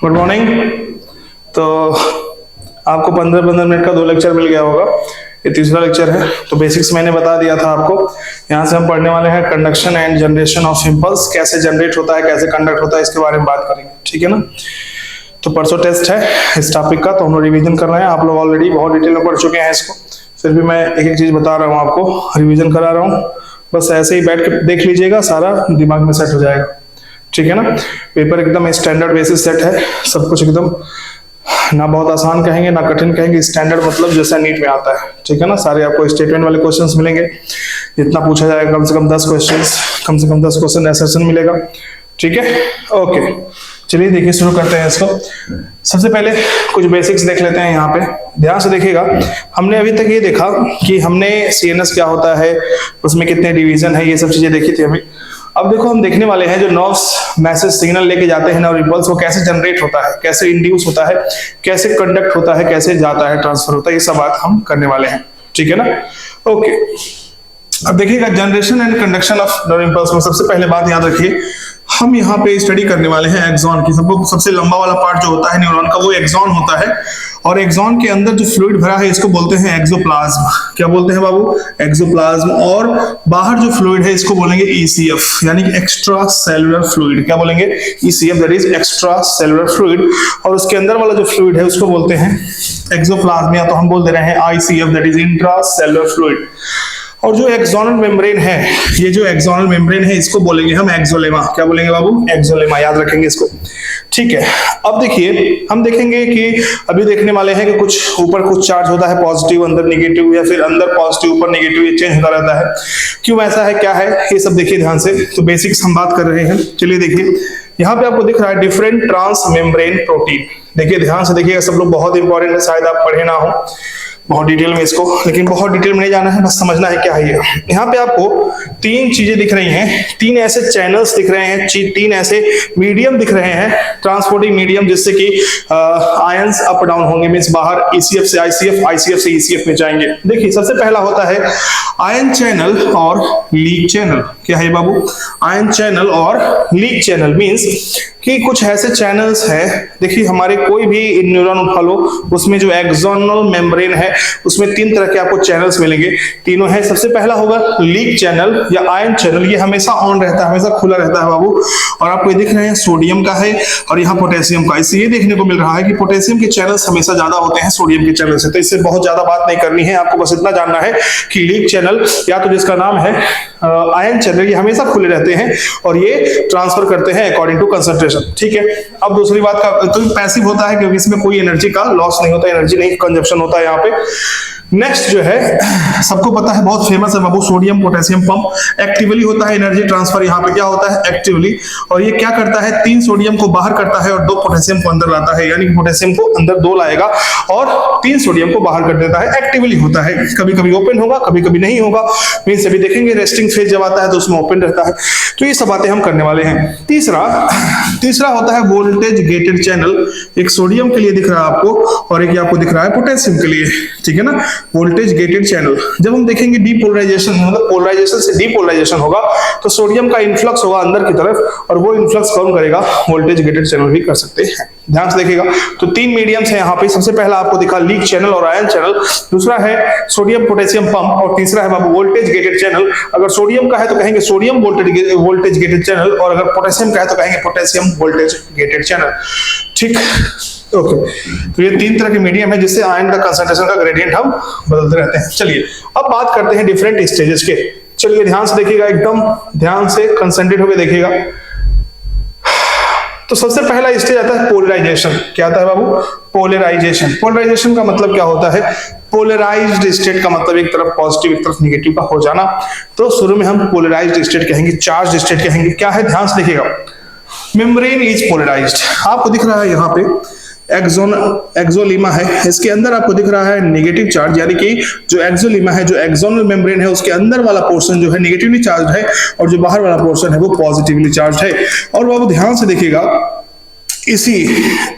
Good morning. तो आपको 15-15 minute का 2 लेक्चर मिल गया होगा। ये तीसरा लेक्चर है। तो बेसिक्स मैंने बता दिया था आपको। यहाँ से हम पढ़ने वाले हैं conduction and generation of impulse, कैसे जनरेट होता है, कैसे कंडक्ट होता है, इसके बारे में बात करेंगे। ठीक है ना। तो परसों टेस्ट है इस टॉपिक का, तो हम लोग रिवीजन कर रहे हैं। आप लोग ऑलरेडी बहुत डिटेल में पढ़ चुके हैं इसको, फिर भी मैं एक एक चीज बता रहा हूँ आपको, रिवीजन करा रहा हूँ। बस ऐसे ही बैठ के देख लीजिएगा, सारा दिमाग में सेट हो जाएगा। ठीक है ना। पेपर एकदम स्टैंडर्ड बेसिस सेट है, सब कुछ एकदम ना बहुत आसान कहेंगे ना कठिन कहेंगे, स्टैंडर्ड मतलब जैसा नीट में आता है। ठीक है ना। सारे आपको स्टेटमेंट वाले क्वेश्चंस मिलेंगे, जितना पूछा जाएगा कम से कम 10 क्वेश्चंस, कम से कम 10 क्वेश्चन एसेशन मिलेगा। ठीक है। ओके, चलिए देखिए शुरू करते हैं इसको। सबसे पहले कुछ बेसिक्स देख लेते हैं। यहाँ पे ध्यान से देखिएगा। हमने अभी तक ये देखा कि हमने सीएनएस क्या होता है, उसमें कितने डिवीजन है, ये सब चीजें देखी थी अभी। अब देखो हम देखने वाले हैं जो नर्व्स मैसेज सिग्नल लेके जाते हैं नर्व इम्पल्स, वो कैसे जनरेट होता है, कैसे इंड्यूस होता है, कैसे कंडक्ट होता है, कैसे जाता है, ट्रांसफर होता है, ये सब बात हम करने वाले हैं। ठीक है ना। ओके, अब देखिएगा generation and conduction of nerve impulse में सबसे पहले बात याद रखिए, हम यहाँ पे स्टडी करने वाले हैं एक्सॉन की। सबसे लंबा वाला पार्ट जो होता है न्यूरॉन का, वो एक्सॉन होता है। और एक्सॉन के अंदर जो फ्लूइड भरा है इसको बोलते हैं एक्सोप्लाज्म। क्या बोलते हैं बाबू? एक्सोप्लाज्म। और बाहर जो फ्लूइड है इसको बोलेंगे ईसीएफ, यानी कि एक्स्ट्रा सेलुलर फ्लूइड। क्या बोलेंगे? ECF, that is extra cellular fluid. और उसके अंदर वाला जो फ्लूइड है उसको बोलते हैं एक्सोप्लाज्म, या तो हम बोल दे रहे हैं ICF, that is intra cellular fluid. और जो एक्सोनल मेम्ब्रेन है, ये जो एक्सोनल मेम्ब्रेन है इसको बोलेंगे हम एक्सोलेमा। क्या बोलेंगे बाबू? एक्सोलेमा, याद रखेंगे इसको। ठीक है। अब देखिए हम देखेंगे कि अभी देखने वाले हैं कि कुछ ऊपर कुछ चार्ज होता है पॉजिटिव, अंदर नेगेटिव, या फिर अंदर पॉजिटिव ऊपर नेगेटिव, ये चेंज होता रहता है। क्यों ऐसा है, क्या है, ये सब देखिए ध्यान से। तो बेसिक्स हम बात कर रहे हैं। चलिए देखिए, यहाँ पे आपको दिख रहा है डिफरेंट ट्रांस मेम्ब्रेन प्रोटीन। देखिए ध्यान से देखिएगा, सब लोग बहुत इंपॉर्टेंट है, शायद आप पढ़े ना हो बहुत डिटेल में इसको, लेकिन बहुत डिटेल में नहीं जाना है, बस समझना है क्या है ये। यहाँ पे आपको 3 चीजें दिख रही हैं, 3 ऐसे चैनल्स दिख रहे हैं, 3 ऐसे मीडियम दिख रहे हैं, ट्रांसपोर्टिंग मीडियम, जिससे कि आयंस अप डाउन होंगे, मींस बाहर ईसीएफ से आईसीएफ, आईसीएफ से ईसीएफ में जाएंगे। देखिए सबसे पहला होता है आयन चैनल और लीक चैनल। क्या है बाबू? आयन चैनल और लीक चैनल मींस कि कुछ ऐसे चैनल्स हैं। देखिए हमारे कोई भी न्यूरॉन उठा लो, उसमें जो एक्सोनल मेम्ब्रेन है उसमें 3 तरह के आपको चैनल्स मिलेंगे। तीनों है। सबसे पहला होगा लीक चैनल या आयन चैनल, ये हमेशा ऑन रहता है, हमेशा खुला रहता है बाबू। और आपको ये दिख रहे हैं सोडियम का है और यहाँ पोटेशियम का। इससे ये देखने को मिल रहा है कि पोटेशियम के चैनल्स हमेशा ज्यादा होते हैं सोडियम के चैनल से। तो इससे बहुत ज्यादा बात नहीं करनी है, आपको बस इतना जानना है कि लीक चैनल या तो जिसका नाम है आयन चैनल, ये हमेशा खुले रहते हैं और ये ट्रांसफर करते हैं अकॉर्डिंग टू कंसंट्रेशन। ठीक है। अब दूसरी बात का, तो पैसिव होता है क्योंकि इसमें कोई एनर्जी का लॉस नहीं होता, एनर्जी नहीं कंजप्शन होता है यहाँ पे। नेक्स्ट जो है सबको पता है, बहुत फेमस है बाबू, सोडियम पोटेशियम पंप। एक्टिवली होता है एनर्जी ट्रांसफर, यहाँ पे क्या होता है? एक्टिवली। और ये क्या करता है? 3 सोडियम को बाहर करता है और 2 पोटेशियम को अंदर लाता है, यानी कि पोटेशियम को अंदर 2 लाएगा और 3 सोडियम को बाहर कर देता है। एक्टिवली होता है, कभी कभी ओपन होगा, कभी कभी नहीं होगा। मींस अभी देखेंगे रेस्टिंग फेज जब आता है तो उसमें ओपन रहता है। तो ये सब बातें हम करने वाले हैं। तीसरा होता है वोल्टेज गेटेड चैनल। एक सोडियम के लिए दिख रहा है आपको और एक आपको दिख रहा है पोटेशियम के लिए। ठीक है ना। वोल्टेज गेटेड चैनल, जब हम देखेंगे डीपोलराइजेशन, मतलब पोलराइजेशन से डीपोलराइजेशन होगा तो सोडियम का इन्फ्लक्स होगा अंदर की तरफ, और वो इन्फ्लक्स कौन करेगा? वोल्टेज गेटेड चैनल भी कर सकते हैं। ध्यान से देखिएगा। तो 3 मीडियम्स हैं यहाँ पे। सबसे पहला आपको दिखा लीक चैनल और आयन चैनल, दूसरा है सोडियम पोटेशियम पंप, और तीसरा है बाबू वोल्टेज गेटेड चैनल। अगर सोडियम का है तो कहेंगे सोडियम वोल्टेज गेटेड चैनल, और अगर पोटेशियम का है तो कहेंगे पोटेशियम वोल्टेज गेटेड चैनल। ठीक। ओके। तो ये 3 तरह के मीडियम है जिससे आयन का कंसंट्रेशन का ग्रेडियंट हम बदलते रहते हैं। चलिए अब बात करते हैं डिफरेंट स्टेजेस के। चलिए ध्यान से देखिएगा, एकदम ध्यान से कंसंट्रेट होकर देखिएगा। तो सबसे पहला स्टेज आता है पोलराइजेशन। क्या आता है बाबू? पोलराइजेशन। पोलराइजेशन का मतलब क्या होता है? पोलराइज्ड स्टेट का मतलब एक तरफ पॉजिटिव एक तरफ नेगेटिव का हो जाना। तो शुरू में हम पोलराइज्ड स्टेट कहेंगे, चार्ज स्टेट कहेंगे। क्या है? ध्यान से देखिएगा। Membrane is polarised. आपको दिख रहा है यहाँ पे एक्सोलीमा है, इसके अंदर आपको दिख रहा है नेगेटिव चार्ज, यानी कि जो एक्सोलीमा है, जो एक्सोनल मेम्ब्रेन है, उसके अंदर वाला पोर्शन जो है नेगेटिवली चार्ज है और जो बाहर वाला पोर्शन है वो पॉजिटिवली चार्ज है। और बाबू ध्यान से देखिएगा, इसी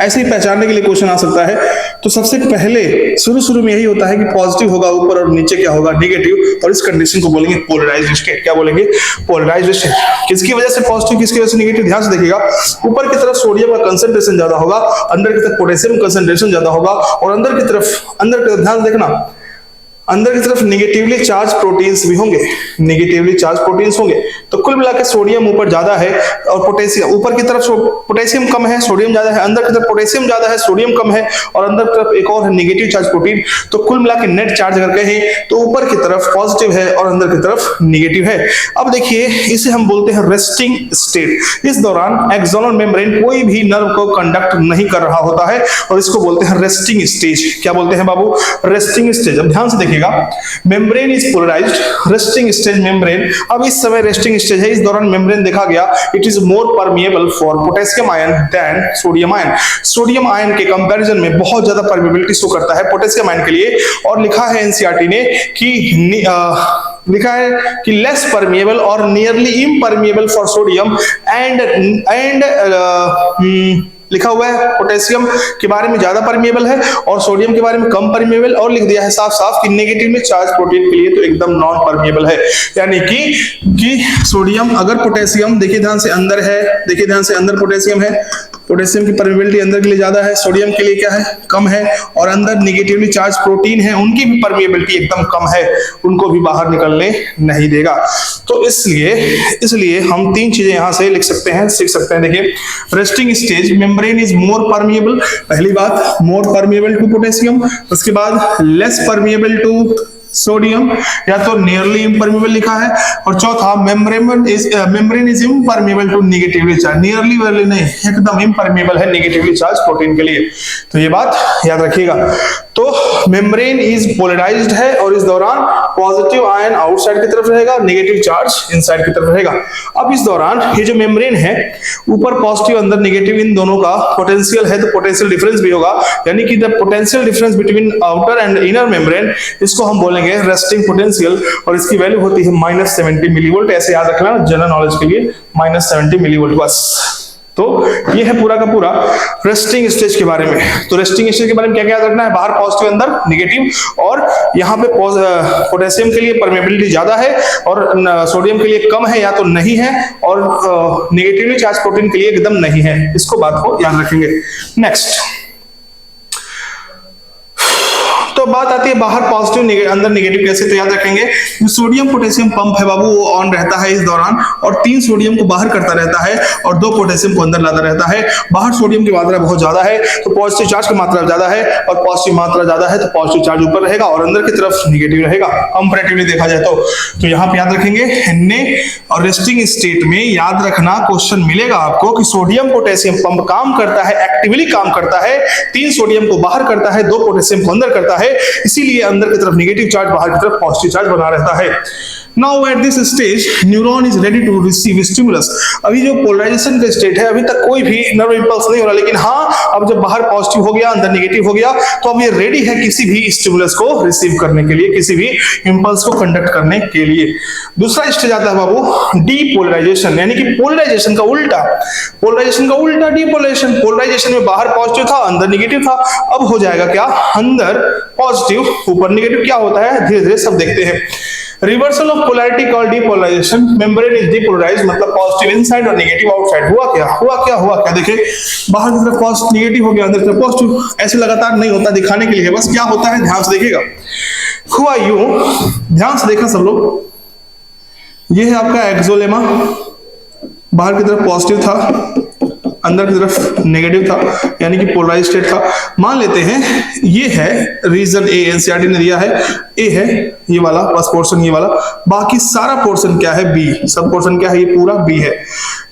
ऐसे ही पहचानने के लिए क्वेश्चन आ सकता है। तो सबसे पहले शुरू में यही होता है कि पॉजिटिव होगा ऊपर और नीचे क्या होगा, नेगेटिव, और इस कंडीशन को बोलेंगे पोलराइज्ड स्टेट। क्या बोलेंगे, पोलराइज्ड स्टेट। किसकी वजह से पॉजिटिव, किसकी वजह से नेगेटिव, ध्यान से देखिएगा। ऊपर की तरफ सोडियम का कंसंट्रेशन ज्यादा होगा, अंदर की तरफ पोटेशियम कंसंट्रेशन ज्यादा होगा, और अंदर की तरफ ध्यान देखना, अंदर की तरफ निगेटिवली चार्ज प्रोटीन्स भी होंगे, निगेटिवली चार्ज प्रोटीन्स होंगे। तो कुल मिलाकर सोडियम ऊपर ज्यादा है और पोटेशियम, ऊपर की तरफ पोटेशियम कम है, सोडियम ज्यादा है, अंदर की तरफ पोटेशियम ज्यादा है, सोडियम कम है, और अंदर की तरफ एक और है निगेटिव चार्ज प्रोटीन। तो कुल मिलाकर नेट चार्ज अगर कहें तो ऊपर की तरफ पॉजिटिव है और अंदर की तरफ निगेटिव है। अब देखिए, इसे हम बोलते हैं रेस्टिंग स्टेट। इस दौरान एक्सोनल मेम्ब्रेन कोई भी नर्व को कंडक्ट नहीं कर रहा होता है और इसको बोलते हैं रेस्टिंग स्टेज। क्या बोलते हैं बाबू, रेस्टिंग स्टेज। अब ध्यान से देखिए, membrane is polarised, resting stage membrane. अब इस समय रेस्टिंग स्टेज है, इस दौरान मेम्ब्रेन देखा गया it is more permeable for potassium ion than sodium ion. Sodium ion के कंपैरिजन में बहुत ज्यादा परमिएबिलिटी शो करता है पोटेशियम आयन के लिए। और लिखा है एनसीईआरटी ने कि लेस परमिएबल और nearly impermeable for sodium and लिखा हुआ है पोटेशियम के बारे में ज्यादा परमिएबल है और सोडियम के बारे में कम परमिएबल, और लिख दिया है साफ साफ कि नेगेटिवली चार्ज प्रोटीन के लिए तो एकदम नॉन परमिएबल है। यानी कि सोडियम, अगर पोटेशियम देखिए ध्यान से अंदर है, देखिए ध्यान से अंदर पोटेशियम है, पोटेशियम की परमिएबिलिटी अंदर के लिए ज्यादा है, सोडियम के लिए क्या है, कम है, और अंदर नेगेटिवली चार्ज प्रोटीन है, उनकी भी परमिएबिलिटी एकदम कम है, उनको भी बाहर निकलने नहीं देगा। तो इसलिए हम तीन चीजें यहां से लिख सकते हैं, सीख सकते हैं। देखिए, resting stage membrane is more permeable, पहली बात मोर परमिएबल टू पोटेशियम, उसके बाद लेस परमिएबल टू सोडियम या तो नियरली इम्परमिएबल लिखा है, और चौथा membrane is impermeable to negatively charge, nearly barely नहीं, एकदम इम्परमिएबल है नेगेटिवली चार्ज प्रोटीन के लिए। तो ये बात याद रखिएगा। तो मेम्ब्रेन इज पोलराइज्ड है और इस दौरान पॉजिटिव आयन आउटसाइड की तरफ रहेगा, नेगेटिव चार्ज इनसाइड की तरफ रहेगा। अब इस दौरान ये जो मेम्ब्रेन है, ऊपर पॉजिटिव अंदर नेगेटिव, इन दोनों का पोटेंशियल है तो पोटेंशियल डिफरेंस भी होगा, यानी कि the potential difference between outer and inner membrane, इसको हम बोलेंगे रेस्टिंग पोटेंशियल, और इसकी वैल्यू होती है -70 मिलीवोल्ट। ऐसे याद रखना जनरल नॉलेज के लिए, -70 मिलीवोल्ट बस। तो ये है पूरा का पूरा रेस्टिंग स्टेज के बारे में। तो रेस्टिंग स्टेज के बारे में क्या क्या याद रखना है, बाहर पॉजिटिव अंदर नेगेटिव, और यहाँ पे पोटेशियम के लिए परमेबिलिटी ज्यादा है और सोडियम के लिए कम है या तो नहीं है, और नेगेटिवली चार्ज प्रोटीन के लिए एकदम नहीं है। इसको बात को याद रखेंगे। नेक्स्ट तो बात आती है बाहर पॉजिटिव अंदर नेगेटिव कैसे, तो याद रखेंगे जो सोडियम पोटेशियम पंप है बाबू वो ऑन रहता है इस दौरान, और 3 सोडियम को बाहर करता रहता है और 2 पोटेशियम को अंदर लाता रहता है। बाहर सोडियम की मात्रा बहुत ज्यादा है तो पॉजिटिव चार्ज की मात्रा ज्यादा है, और पॉजिटिव मात्रा ज्यादा है तो पॉजिटिव चार्ज ऊपर रहेगा और अंदर की तरफ नेगेटिव रहेगा कंपैरेटिवली देखा जाए तो यहाँ पे याद रखेंगे। और रेस्टिंग स्टेट में याद रखना क्वेश्चन मिलेगा आपको कि सोडियम पोटेशियम पंप काम करता है, एक्टिवली काम करता है, 3 सोडियम को बाहर करता है, 2 पोटेशियम को अंदर करता है, इसीलिए अंदर की तरफ नेगेटिव चार्ज, बाहर की तरफ पॉजिटिव चार्ज बना रहता है। Now at this stage neuron is ready to receive stimulus। अभी जो पोलराइजेशन का स्टेट है, अभी तक कोई भी नर्व इंपल्स नहीं हो रहा, लेकिन हाँ अब जब बाहर पॉजिटिव हो गया अंदर नेगेटिव हो गया तो अब ये रेडी है किसी भी स्टिमुलस को रिसीव करने के लिए, किसी भी इंपल्स को कंडक्ट करने के लिए। दूसरा स्टेज आता है बाबू डीपोलराइजेशन, यानी कि पोलराइजेशन का उल्टा, डीपोलराइजेशन। पोलराइजेशन में बाहर पॉजिटिव था अंदर नेगेटिव था, अब हो जाएगा क्या, अंदर पॉजिटिव ऊपर नेगेटिव। क्या होता है धीरे धीरे सब देखते हैं। Reversal of polarity called depolarisation. Membrane is depolarised, मतलब पॉजिटिव इनसाइड और नेगेटिव आउटसाइड। हुआ क्या देखिए, बाहर की तरफ पॉजिटिव नेगेटिव हो गया, अंदर की तरफ पॉजिटिव। ऐसे लगातार नहीं होता, दिखाने के लिए बस। क्या होता है ध्यान से देखिएगा, हुआ यूं, ध्यान से देखा सब लोग, ये है आपका एक्सोलेमा, बाहर की तरफ पॉजिटिव था अंदर की तरफ नेगेटिव था, यानी कि पोलराइज स्टेट था। मान लेते हैं ये है रीजन ए, एनसीईआरटी ने दिया है ए है ये वाला, बस पोर्शन ये वाला, बाकी सारा पोर्शन क्या है बी, सब पोर्शन क्या है ये पूरा बी है।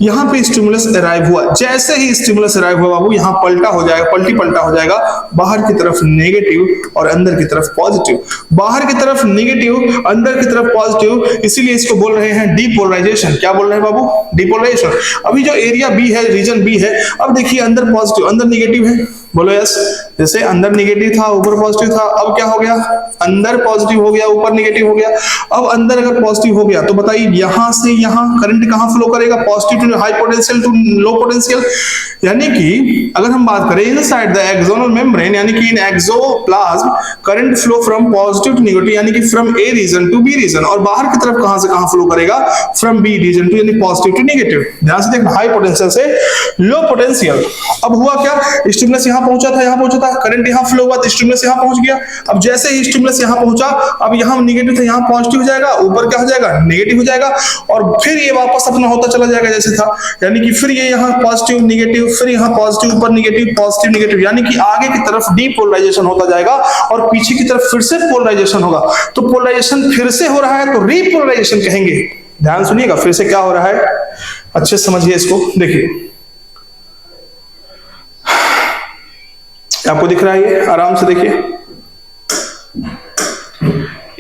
यहाँ पे स्टिमुलस अराइव हुआ, जैसे ही स्टिमुलस अराइव हुआ बाबू यहाँ पलटा हो जाएगा, पलटा हो जाएगा, बाहर की तरफ नेगेटिव और अंदर की तरफ पॉजिटिव, बाहर की तरफ नेगेटिव अंदर की तरफ पॉजिटिव, इसीलिए इसको बोल रहे हैं डीपोलराइजेशन। क्या बोल रहे हैं बाबू, डीपोलराइजेशन। अभी जो एरिया बी है, रीजन बी है, अब देखिए अंदर पॉजिटिव अंदर नेगेटिव है, बोलो यस। जैसे अंदर निगेटिव था ऊपर पॉजिटिव था, अब क्या हो गया, अंदर पॉजिटिव हो गया ऊपर निगेटिव हो गया। अब अंदर अगर पॉजिटिव हो गया तो बताइए यहां से यहां करंट कहां फ्लो करेगा, positive to high potential to low potential. यानी कि अगर हम बात करें इनसाइड द एक्सोनल मेम्ब्रेन, यानी कि in axoplasm current flow from positive to negative, यानी कि from A region to B region. और बाहर की तरफ कहां से कहां फ्लो करेगा, फ्रॉम बी रीजन टू, यानी पॉजिटिव टू नेगेटिव। ध्यान से देखना, हाई पोटेंशियल से लो पोटेंशियल। अब हुआ क्या, स्टिमुलस यहां पहुंचा था, यहां पहुंचा था, करंट यहां फ्लो हुआ तो स्टिमुलस यहां पहुंच गया। अब जैसे ही स्टिमुलस यहां पहुंचा, अब यहां नेगेटिव था यहां पॉजिटिव हो जाएगा, ऊपर क्या हो जाएगा, नेगेटिव हो जाएगा। और फिर ये वापस अपना होता चला जाएगा जैसे था, यानी कि फिर ये यहां पॉजिटिव नेगेटिव, फिर यहां पॉजिटिव ऊपर नेगेटिव पॉजिटिव नेगेटिव, यानी कि आगे की तरफ डीपोलराइजेशन होता जाएगा और पीछे की तरफ फिर से पोलराइजेशन होगा। तो पोलराइजेशन फिर से हो रहा है तो रीपोलराइजेशन कहेंगे। ध्यान सुनिएगा, फिर से क्या हो रहा है, अच्छे समझिए इसको। देखिए आपको दिख रहा है, ये आराम से देखिए,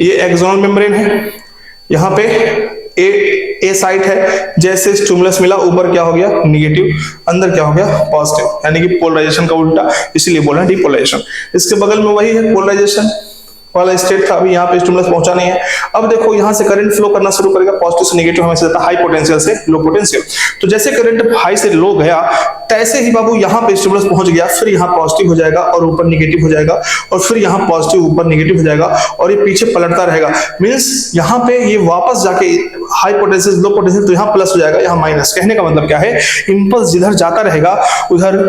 ये एक्सोनल मेम्ब्रेन है, यहां पे ए साइट है। जैसे स्टिमुलस मिला ऊपर क्या हो गया, नेगेटिव, अंदर क्या हो गया, पॉजिटिव, यानी कि पोलराइजेशन का उल्टा, इसीलिए बोला डीपोलराइजेशन। इसके बगल में वही है पोलराइजेशन वाला स्टेट था, अभी यहाँ पे स्टिमुलस पहुंचा नहीं है। अब देखो यहाँ से करंट फ्लो करना शुरू करेगा, पॉजिटिव से नेगेटिव हमेशा जाता है, हाई पोटेंशियल से लो पोटेंशियल। तो जैसे करंट हाई से लो गया, तैसे ही बाबू यहाँ पे स्टिमुलस पहुंच गया, फिर यहाँ पॉजिटिव हो जाएगा और ऊपर नेगेटिव हो जाएगा, और फिर यहाँ पॉजिटिव ऊपर नेगेटिव हो जाएगा, और ये पीछे पलटता रहेगा। मींस यहाँ पे ये वापस जाके हाई पोटेंशियल लो पोटेंशियल, तो यहाँ प्लस हो जाएगा, यहाँ माइनस। कहने का मतलब क्या है, इंपल्स जिधर जाता रहेगा उधर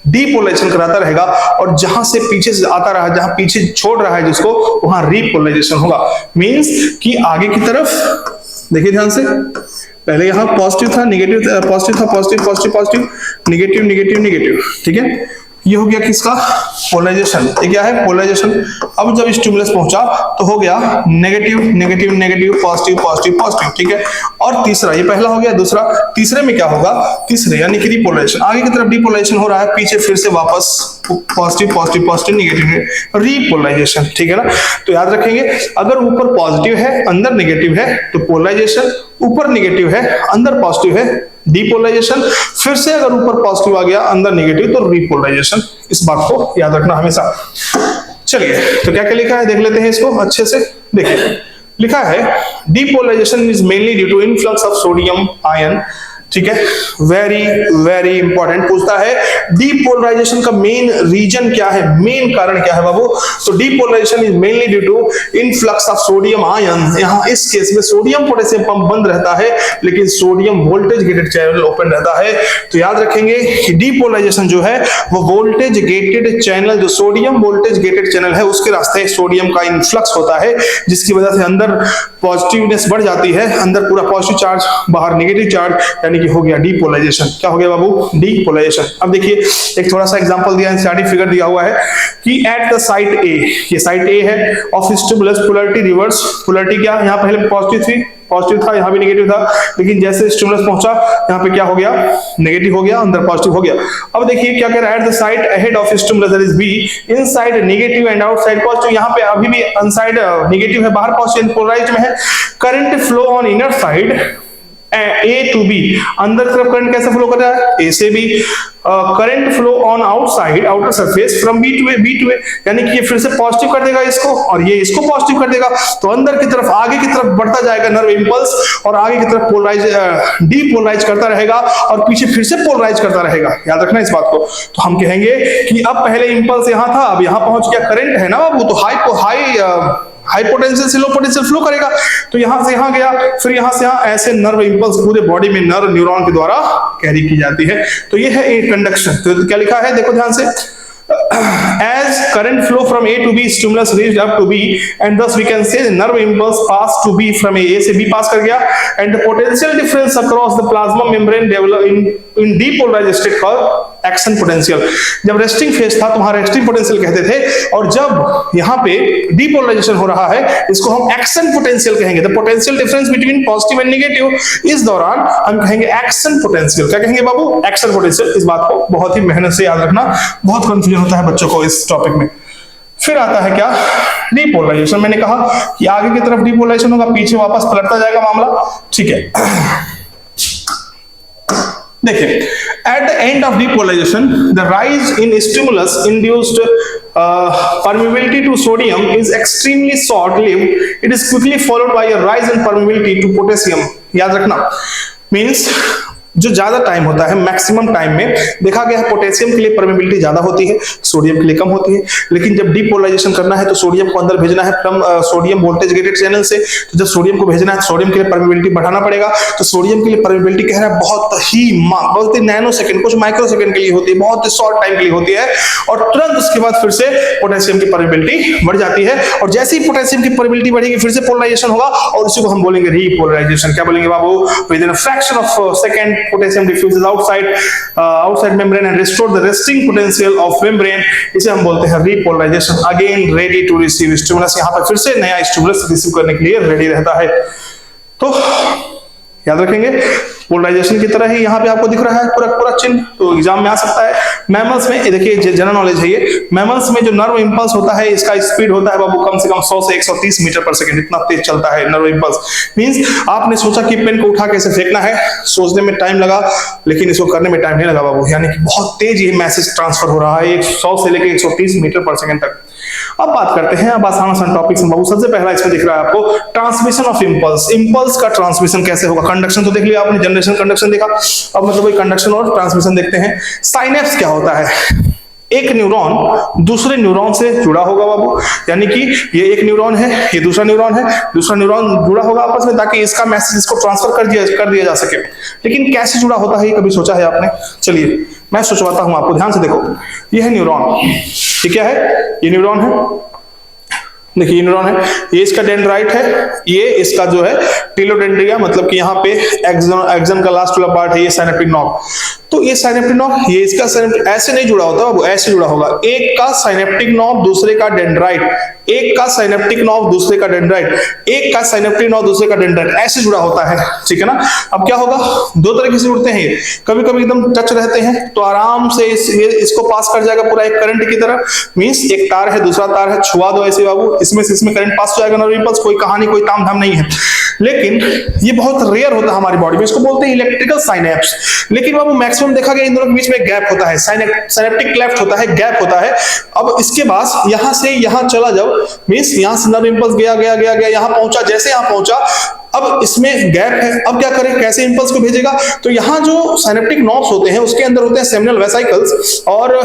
डीपोलराइजेशन कराता रहेगा, और जहां से पीछे से आता रहा, जहां पीछे छोड़ रहा है जिसको, वहां रीपोलराइजेशन होगा। मींस कि आगे की तरफ देखिए ध्यान से, पहले यहां पॉजिटिव था नेगेटिव, पॉजिटिव था positive positive positive negative negative negative, ठीक है, ये हो गया किसका, पोलराइजेशन। ये क्या है, पोलराइजेशन। अब जब स्टिमुलस पहुंचा तो हो गया negative negative negative positive positive positive, ठीक है। और तीसरा, ये पहला हो गया, दूसरा, तीसरे में क्या होगा, तीसरे यानी कि रिपोलराइजेशन, आगे की तरफ डिपोलराइजेशन हो रहा है, पीछे फिर से वापस positive positive positive negative, repolarisation, ठीक है ना। तो याद रखेंगे, अगर ऊपर पॉजिटिव है अंदर नेगेटिव है तो पोलराइजेशन, ऊपर नेगेटिव है अंदर पॉजिटिव है डीपोलराइजेशन, फिर से अगर ऊपर पॉजिटिव आ गया अंदर नेगेटिव तो रीपोलराइजेशन। इस बात को याद रखना हमेशा। चलिए तो क्या क्या लिखा है देख लेते हैं इसको अच्छे से। देखिए लिखा है depolarisation is mainly due to influx of sodium ion, ठीक है, वेरी वेरी इंपॉर्टेंट। पूछता है डीपोलराइजेशन का मेन रीजन क्या है, मेन कारण क्या है बाबू, तो depolarisation is mainly due to influx of sodium ion. यहां इस केस में सोडियम पोटेशियम पंप बंद रहता है लेकिन sodium voltage gated channel open रहता है। तो याद रखेंगे कि डीपोलराइजेशन जो है वो वोल्टेज गेटेड चैनल, जो सोडियम वोल्टेज गेटेड चैनल है उसके रास्ते सोडियम का इनफ्लक्स होता है, जिसकी वजह से अंदर पॉजिटिवनेस बढ़ जाती है, अंदर पूरा पॉजिटिव चार्ज बाहर नेगेटिव चार्ज, यानी कि हो गया डीपोलराइजेशन। क्या हो गया बाबू, डीपोलराइजेशन। अब देखिए एक थोड़ा सा एग्जांपल दिया है, स्टैटिक फिगर दिया हुआ है कि एट द साइट ए, ये साइट ए है of stimulus, polarity reverse, polarity क्या, यहां पहले पॉजिटिव था यहां भी नेगेटिव था, लेकिन जैसे स्टिमुलस पहुंचा यहां पे क्या हो गया, नेगेटिव हो गया, अंदर पॉजिटिव हो गया। अब देखिए क्या कह रहा है, at the side ahead of stimulus that is B, inside negative and outside positive, यहां पे अभी भी इनसाइड नेगेटिव है, बाहर पॉजिटिव, पोलराइज्ड में है। Current flow on inner side A to B, अंदर तरफ करंट कैसे फ्लो कर रहा है, ए से B. Current flow on outside outer surface from B to A, यानी कि ये फिर से पॉजिटिव कर देगा इसको और ये इसको पॉजिटिव कर देगा, तो अंदर की तरफ आगे की तरफ बढ़ता जाएगा नर्व इंपल्स, और आगे की तरफ पोलराइज डीपोलराइज करता रहेगा और पीछे फिर से पोलराइज करता रहेगा। याद रखना इस बात को। तो हम कहेंगे कि अब पहले इंपल्स यहां था, अब यहां पहुंच गया, करंट है ना बाबू, तो हाई पोटेंशियल से लो पोटेंशियल फ्लो करेगा, तो यहां से यहां गया, फिर यहां से यहां, ऐसे नर्व इंपल्स पूरे बॉडी में नर्व न्यूरॉन के द्वारा कैरी की जाती है। तो ये है कंडक्शन। तो क्या लिखा है देखो ध्यान से, as current flow from A to B, stimulus reached up to B, and thus we can say the nerve impulse passed to B from A से B पास कर गया, and the potential difference across the plasma membrane developed in depolarized state called action potential. जब resting phase था तो वहां resting potential कहते थे, और जब यहाँ पे डीपोलराइजेशन हो रहा है इसको हम एक्शन पोटेंशियल कहेंगे। The potential difference between positive and negative, इस दौरान हम कहेंगे एक्शन पोटेंशियल। क्या कहेंगे बाबू, एक्शन पोटेंशियल। इस बात को बहुत ही मेहनत से याद रखना, बहुत कंफ्यूजन होता है बच्चों को इस टॉपिक में। फिर आता है क्या, डीपोलराइजेशन। मैंने कहा कि आगे की तरफ डीपोलराइजेशन होगा, पीछे वापस पलटता जाएगा मामला, ठीक है। देखिए At the end of depolarization, the rise in stimulus induced permeability to sodium is extremely short-lived. It is quickly followed by a rise in permeability to potassium. याद रखना, मीन्स जो ज्यादा टाइम होता है, मैक्सिमम टाइम में देखा गया है पोटेशियम के लिए परमेबिलिटी ज्यादा होती है, सोडियम के लिए कम होती है। लेकिन जब डीपोलराइजेशन करना है तो सोडियम को अंदर भेजना है from sodium voltage gated channel से, तो जब सोडियम को भेजना है सोडियम के लिए परमेबिलिटी बढ़ाना पड़ेगा। तो सोडियम के लिए परमेबिलिटी कह रहा है बहुत ही नैनो सेकंड, कुछ माइक्रो सेकंड के लिए होती है, बहुत ही शॉर्ट टाइम के लिए होती है, और तुरंत उसके बाद फिर से पोटेशियम की परमेबिलिटी बढ़ जाती है। और जैसे ही पोटेशियम की परमेबिलिटी बढ़ेगी फिर से पोलराइजेशन होगा, और इसी को हम बोलेंगे रीपोलराइजेशन। क्या बोलेंगे बाबू? Within a fraction of second potassium diffuses outside membrane and restore the resting potential of membrane. इसे हम बोलते हैं repolarization. Again ready to receive stimulus. यहाँ पर फिर से नया स्टिमुलस रिसीव करने के लिए रेडी रहता है। तो याद रखेंगे पोलराइजेशन की तरह ही यहाँ पे आपको दिख रहा है पूरा चिन्ह, तो एग्जाम में आ सकता है। मैमल्स में देखिए जनरल नॉलेज है ये, मैमल्स में जो नर्व इंपल्स होता है इसका स्पीड होता है बाबू कम से कम 100 से 130 मीटर पर सेकंड, इतना तेज चलता है नर्व इंपल्स। मींस आपने सोचा कि पेन को उठा कैसे फेंकना है, सोचने में टाइम लगा लेकिन इसको करने में टाइम नहीं लगा बाबू, यानी कि बहुत तेज ये मैसेज ट्रांसफर हो रहा है 100 से लेकर 130 मीटर पर सेकंड तक। अब बात करते हैं अब आसान टॉपिक्स में बाबू। सबसे पहला इसमें दिख रहा है आपको ट्रांसमिशन ऑफ इंपल्स। इंपल्स का ट्रांसमिशन कैसे होगा? कंडक्शन तो देख लिया आपने, जनरेशन कंडक्शन देखा, अब मतलब वही कंडक्शन और ट्रांसमिशन देखते हैं। साइनेप्स क्या होता है? एक न्यूरॉन दूसरे न्यूरॉन से जुड़ा होगा बाबू, यानी कि ये एक न्यूरॉन है, ये दूसरा न्यूरॉन है, दूसरा न्यूरॉन जुड़ा होगा आपस में ताकि इसका मैसेज इसको ट्रांसफर कर दिया जा सके। लेकिन कैसे जुड़ा होता है ये कभी सोचा है आपने? चलिए मैं सोचवाता हूं आपको, ध्यान से देखो। ये है न्यूरॉन, ये क्या है? ये न्यूरॉन है, देखिए ये न्यूरॉन है, ये इसका डेंड्राइट है, ये इसका जो है टीलोडेंड्रिया, मतलब कि यहाँ पे एक्सन का लास्ट वाला पार्ट है, ये साइनेप्टिक नॉब। तो ये साइनेप्टिक नॉब, ये इसका साइनेप्टिक ऐसे नहीं जुड़ा होता बाबू, ऐसे जुड़ा होगा। एक का साइनेप्टिक नॉब दूसरे का डेंड्राइट, एक का साइनेप्टिक नॉब दूसरे का डेंड्राइट, एक का साइनेप्टिक नॉब दूसरे का डेंड्राइट, ऐसे जुड़ा होता है, ठीक है ना। अब क्या होगा? दो तरीके से जुड़ते हैं, कभी कभी एकदम टच रहते हैं तो आराम से इसको पास कर जाएगा पूरा एक करंट की तरह। मींस एक तार है दूसरा तार है, छुआ दो ऐसे बाबू, इसमें से इसमें करंट पास हो जाएगा, नर्व इंपल्स, कोई कहानी कोई ताम झाम नहीं है। लेकिन ये बहुत रेयर होता है हमारी बॉडी में, इसको बोलते हैं इलेक्ट्रिकल साइनेप्स। लेकिन बाबू मैक्सिमम देखा गया इन दोनों के बीच में गैप होता है, साइनेप्टिक क्लेफ्ट होता है, गैप होता है। अब इसके बाद यहां से यहां चला जाओ, मींस यहां से नर्व इंपल्स गया यहां पहुंचा, जैसे यहां पहुंचा अब इसमें गैप है। अब क्या करें, कैसे इंपल्स को भेजेगा? तो यहां जो साइनेप्टिक नॉब्स होते हैं उसके अंदर होते हैं सेमिनल वेसिकल्स, और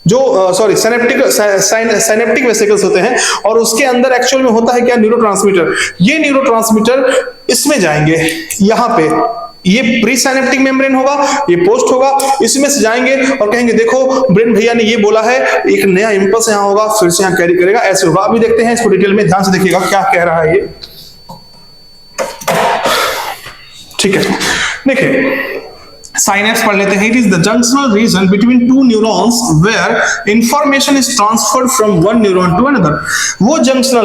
जो साइनेप्टिक वेसिकल्स होते हैं, और उसके अंदर एक्चुअल में होता है क्या? न्यूरोट्रांसमीटर। ये न्यूरोट्रांसमीटर इसमें जाएंगे, यहां पे ये प्री साइनेप्टिक मेम्ब्रेन होगा, ये पोस्ट होगा, इसमें से जाएंगे और कहेंगे देखो ब्रेन भैया ने ये बोला है, एक नया इंपल्स यहां होगा, फिर से यहां कैरी करेगा, ऐसे होगा। अभी देखते हैं इसको डिटेल में, ध्यान से देखिएगा क्या कह रहा है ये, ठीक है। देखिए साइनेप्स पढ़ लेते हैं। It is the junctional region between two neurons where information is transferred from one neuron to another. वो जंक्शन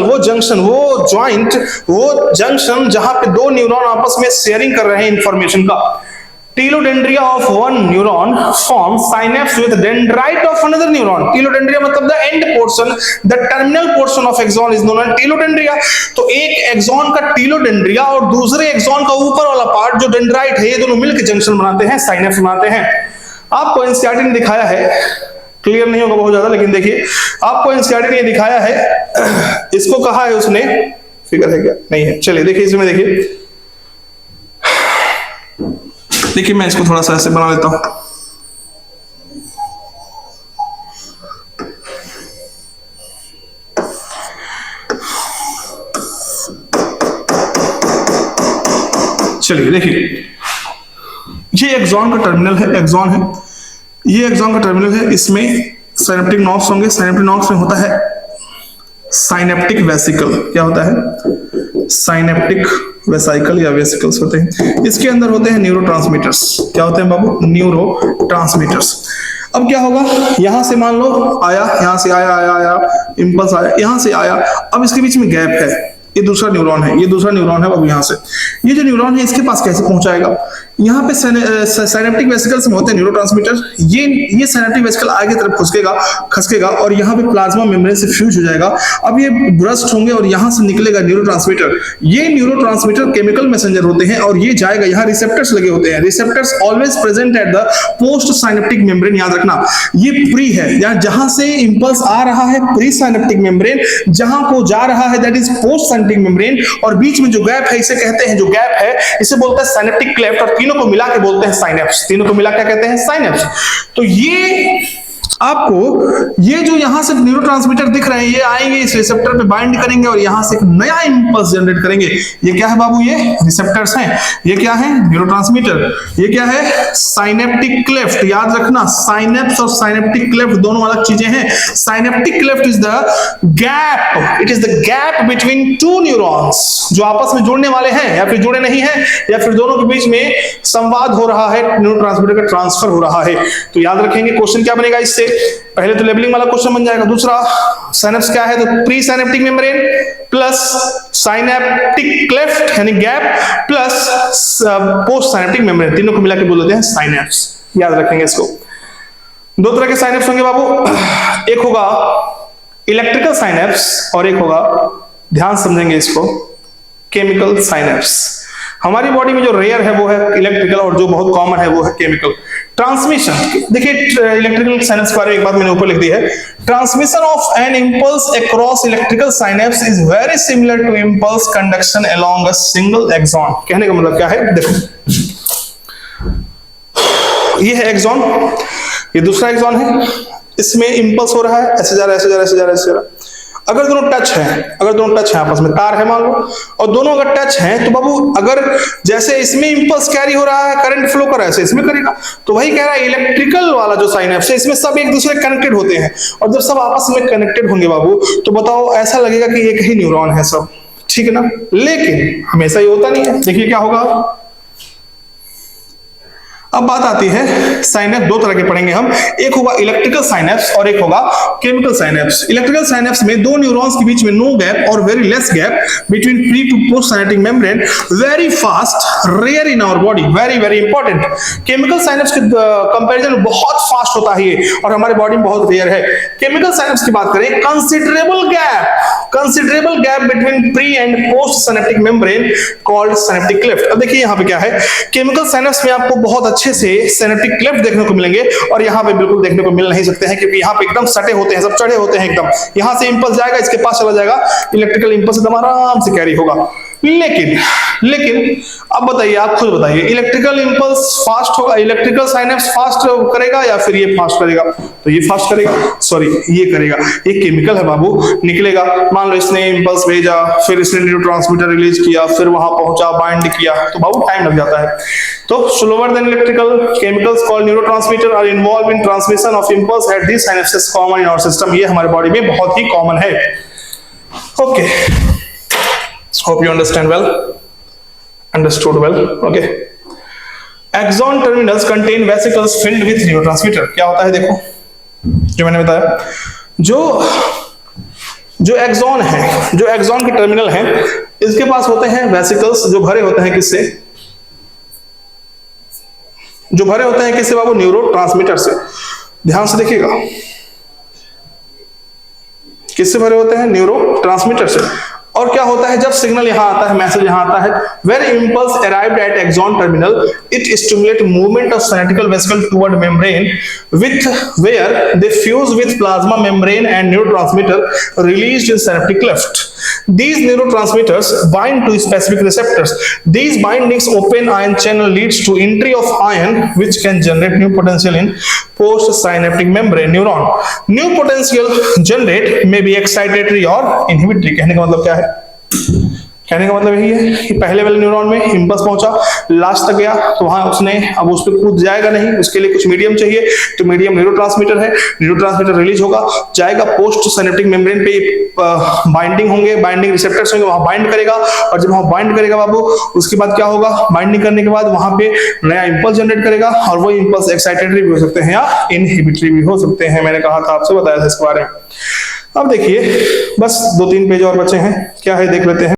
जहां पे दो न्यूरॉन आपस में शेयरिंग कर रहे हैं इंफॉर्मेशन का। Telodendria of one neuron form synapse with dendrite of another neuron. Telodendria मतलब the end portion, the terminal portion of axon is known as telodendria. तो एक एक्सॉन का टीलोडेंड्रिया और दूसरे एक्सॉन का ऊपर वाला पार्ट जो डेंड्राइट है, ये दोनों मिलकर जंक्शन बनाते हैं, साइनेप्स बनाते हैं। आपको एनसीईआरटी ने दिखाया है, क्लियर नहीं होगा बहुत ज्यादा, लेकिन देखिए आपको एनसीईआरटी ने दिखाया है, इसको कहा है उसने, फिगर है क्या? नहीं है, चलिए देखिए इसमें देखिए मैं इसको थोड़ा सा ऐसे बना लेता हूं। चलिए देखिए ये एक्सॉन का टर्मिनल है, एक्सॉन है, ये एक्सॉन का टर्मिनल है, इसमें साइनेप्टिक नॉब्स होंगे, साइनेप्टिक नॉब्स में होता है साइनेप्टिक वेसिकल। क्या होता है? साइनेप्टिक वेसिकल या वेसिकल्स होते हैं। इसके अंदर होते हैं न्यूरोट्रांसमीटर्स। क्या होते हैं बाबू? न्यूरोट्रांसमीटर्स। अब क्या होगा, यहां से मान लो आया, यहां से आया इंपल्स आया, यहां से आया, अब इसके बीच में गैप है, ये दूसरा न्यूरॉन है, ये दूसरा न्यूरॉन है अब यहाँ से। ये जो न्यूरॉन है इसके पास कैसे पहुंचाएगा? यहाँ पे साइनेप्टिक वेसिकल्स में होते हैं न्यूरोट्रांसमीटर। ये साइनेप्टिक वेसिकल आगे तरफ खसकेगा और यहाँ पे प्लाज्मा मेम्ब्रेन से फ्यूज हो जाएगा। अब ये ब्रस्ट होंगे और यहाँ से निकलेगा न्यूरोट्रांसमीटर। ये न्यूरोट्रांसमीटर केमिकल मैसेंजर होते हैं और ये जाएगा, यहाँ रिसेप्टर्स लगे होते हैं। Receptors always present at the post synaptic membrane. याद रखना ये प्री है, यार जहां से इंपल्स आ रहा है प्री साइनेप्टिक मेम्ब्रेन, जहां को जा रहा है that is post synaptic membrane, और बीच में जो गैप है इसे कहते हैं, जो गैप है इसे बोलते हैं साइनेप्टिक क्लेफ्ट, और तीनों को मिला के बोलते हैं साइनेप्स। तीनों को मिला क्या कहते हैं? साइनेप्स। तो ये आपको ये जो यहां से न्यूरोट्रांसमीटर दिख रहे हैं ये आएंगे, इस रिसेप्टर पे बाइंड करेंगे और यहां से एक नया इंपल्स जनरेट करेंगे। ये क्या है बाबू? ये रिसेप्टर्स हैं। ये क्या है? न्यूरोट्रांसमीटर। ये क्या है? Synaptic cleft. याद रखना साइनेप्स और साइनेप्टिक क्लेफ्ट दोनों अलग चीजें हैं। Synaptic cleft is the gap, it is the gap between two neurons, जो आपस में जुड़ने वाले हैं या फिर जुड़े नहीं हैं, या फिर दोनों के बीच में संवाद हो रहा है, न्यूरोट्रांसमीटर का ट्रांसफर हो रहा है। तो याद रखेंगे क्वेश्चन क्या बनेगा इससे? पहले तो लेबलिंग वाला क्वेश्चन बन जाएगा। दूसरा साइनेप्स क्या है? तो pre synaptic membrane plus synaptic cleft यानी gap plus post synaptic membrane, तीनों को मिला के बोलते हैं साइनेप्स। याद रखेंगे इसको। दो तरह के साइनेप्स होंगे बाबू, एक होगा इलेक्ट्रिकल साइनेप्स और एक होगा, ध्यान समझेंगे इसको, केमिकल साइनेप्स। हमारी बॉडी में जो रेयर है वो है इलेक्ट्रिकल और जो बहुत कॉमन है वो है केमिकल। ट्रांसमिशन देखिए, इलेक्ट्रिकल साइनेप्स के बारे में एक बात मैंने ऊपर लिख दी है। Transmission of an impulse across electrical synapse is very similar to impulse conduction along a single axon. कहने का मतलब क्या है? देखो ये है एक्सॉन, ये दूसरा एक्सॉन है, इसमें इंपल्स हो रहा है, ऐसे जा रहा है, ऐसे जा रहा है, ऐसे जा रहा है, ऐसे जा रहा है। अगर दोनों टच हैं, अगर दोनों टच हैं आपस में, तार है मान लो, और दोनों अगर टच हैं तो बाबू अगर जैसे इसमें इंपल्स कैरी हो रहा है, करंट फ्लो कर रहा है, इसमें करेगा। तो वही कह रहा है इलेक्ट्रिकल वाला जो साइनेप्स है इसमें सब एक दूसरे कनेक्टेड होते हैं, और जब सब आपस में कनेक्टेड होंगे बाबू तो बताओ ऐसा लगेगा कि एक ही न्यूरॉन है सब, ठीक है ना? लेकिन हमेशा ये होता नहीं है। देखिए क्या होगा। अब बात आती है साइनेप्स, दो तरह के पढ़ेंगे हम, एक होगा इलेक्ट्रिकल साइनेप्स और एक होगा केमिकल साइनेप्स। इलेक्ट्रिकल साइनेप्स में दो न्यूरॉन्स के बीच में नो गैप और very less gap between pre to post synaptic membrane, very fast, rare in our body, very very important. Chemical synapse के कंपैरिजन में बहुत फास्ट होता है ये और हमारे बॉडी में बहुत रेयर है। केमिकल साइनेप्स की बात करें, considerable gap between pre and post synaptic membrane called synaptic cleft. अब देखिए यहाँ पे क्या है, केमिकल साइनेप्स में आपको बहुत अच्छे से साइनेप्टिक क्लेफ्ट देखने को मिलेंगे और यहाँ पे बिल्कुल देखने को मिल नहीं सकते हैं, क्योंकि यहाँ पे एकदम सटे होते हैं, सब चढ़े होते हैं एकदम। यहाँ से इंपल्स जाएगा, इसके पास चला जाएगा, इलेक्ट्रिकल इंपल्स एकदम आराम से कैरी होगा। लेकिन अब बताइए, आप खुद बताइए, इलेक्ट्रिकल इंपल्स फास्ट होगा, इलेक्ट्रिकल साइनेप्स फास्ट करेगा या फिर ये फास्ट करेगा? तो ये फास्ट करेगा, सॉरी ये करेगा। ये केमिकल है बाबू, निकलेगा, मान लो इसने इंपल्स भेजा, फिर इसने न्यूरोट्रांसमीटर रिलीज किया, फिर वहां पहुंचा, बाइंड किया, तो बाबू टाइम लग जाता है। तो slower than electrical, chemicals called neurotransmitter are involve in transmission of impulse at this synapses common in our system. ये हमारे बॉडी में बहुत ही कॉमन है। Okay, hope you understand well, understood well, okay. Axon terminals contain vesicles filled with neurotransmitter। क्या होता है देखो, जो मैंने बताया, जो एक्सॉन है, जो एक्सॉन के टर्मिनल हैं, इसके पास होते हैं वेसिकल्स जो भरे होते हैं किससे? जो भरे होते हैं किससे बाबू? न्यूरोट्रांसमीटर से। ध्यान से देखिएगा, किससे भरे होते हैं? न्यूरोट्रांसमीटर से। और क्या होता है जब सिग्नल यहां आता है, मैसेज यहां आता है, when impulse arrived at axon terminal it stimulate movement of synaptic vesicle toward membrane with where they fuse with plasma membrane and neurotransmitter released in synaptic cleft. These neurotransmitters bind to specific receptors. These bindings open ion channel leads to entry of ion which can generate new potential in post synaptic membrane neuron. New potential generate may be excitatory or inhibitory। कहने का मतलब क्या है? कहने का मतलब यही है कि पहले वाले न्यूरॉन में इंपल्स पहुंचा, लास्ट तक गया, तो वहां उसने अब उस पर कूद जाएगा नहीं, उसके लिए कुछ मीडियम चाहिए, तो मीडियम न्यूरोट्रांसमीटर है, न्यूरोट्रांसमीटर रिलीज होगा, जाएगा पोस्ट साइनेप्टिक मेम्ब्रेन पे, बाइंडिंग होंगे, बाइंडिंग रिसेप्टर्स होंगे, वहां बाइंड करेगा, और जब वहां बाइंड करेगा बाबू, उसके बाद क्या होगा? बाइंडिंग करने के बाद वहां पे नया इंपल्स जनरेट करेगा, और वो इंपल्स एक्साइटेटरी भी हो सकते हैं या इनहिबिटरी भी हो सकते हैं। मैंने कहा था, आपसे बताया था इसके बारे में। अब देखिए, बस 2-3 पेज और बचे हैं, क्या है देख लेते हैं।